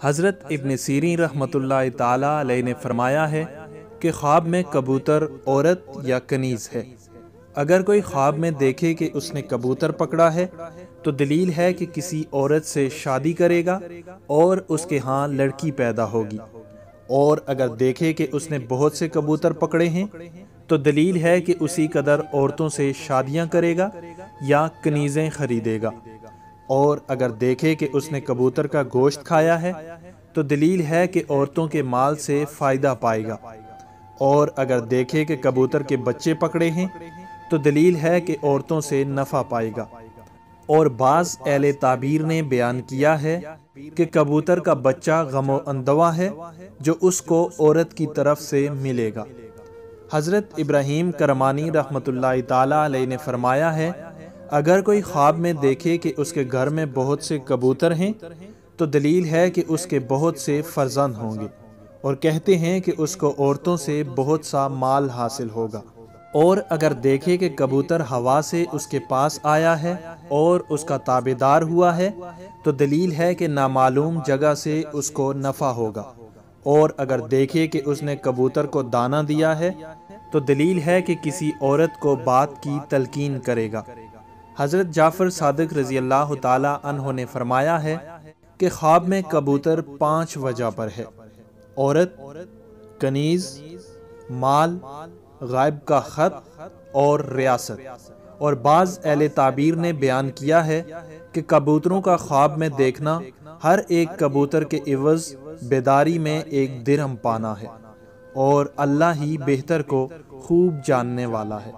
حضرت ابن سیرین رحمۃ اللہ تعالی علیہ نے فرمایا ہے کہ خواب میں کبوتر عورت یا کنیز ہے۔ اگر کوئی خواب میں دیکھے کہ اس نے کبوتر پکڑا ہے تو دلیل ہے کہ کسی عورت سے شادی کرے گا اور اس کے ہاں لڑکی پیدا ہوگی، اور اگر دیکھے کہ اس نے بہت سے کبوتر پکڑے ہیں تو دلیل ہے کہ اسی قدر عورتوں سے شادیاں کرے گا یا کنیزیں خریدے گا، اور اگر دیکھے کہ اس نے کبوتر کا گوشت کھایا ہے تو دلیل ہے کہ عورتوں کے مال سے فائدہ پائے گا، اور اگر دیکھے کہ کبوتر کے بچے پکڑے ہیں تو دلیل ہے کہ عورتوں سے نفع پائے گا۔ اور بعض اہل تعبیر نے بیان کیا ہے کہ کبوتر کا بچہ غم و اندوہ ہے جو اس کو عورت کی طرف سے ملے گا۔ حضرت ابراہیم کرمانی رحمۃ اللہ تعالی علیہ نے فرمایا ہے، اگر کوئی خواب میں دیکھے کہ اس کے گھر میں بہت سے کبوتر ہیں تو دلیل ہے کہ اس کے بہت سے فرزند ہوں گے، اور کہتے ہیں کہ اس کو عورتوں سے بہت سا مال حاصل ہوگا۔ اور اگر دیکھے کہ کبوتر ہوا سے اس کے پاس آیا ہے اور اس کا تابعدار ہوا ہے تو دلیل ہے کہ نامعلوم جگہ سے اس کو نفع ہوگا، اور اگر دیکھے کہ اس نے کبوتر کو دانہ دیا ہے تو دلیل ہے کہ کسی عورت کو بات کی تلقین کرے گا۔ حضرت جعفر صادق رضی اللہ تعالی عنہ نے فرمایا ہے کہ خواب میں کبوتر 5 وجہ پر ہے: عورت، کنیز، مال، غائب کا خط اور ریاست۔ اور بعض اہل تعبیر نے بیان کیا ہے کہ کبوتروں کا خواب میں دیکھنا ہر ایک کبوتر کے عوض بیداری میں 1 درہم پانا ہے، اور اللہ ہی بہتر کو خوب جاننے والا ہے۔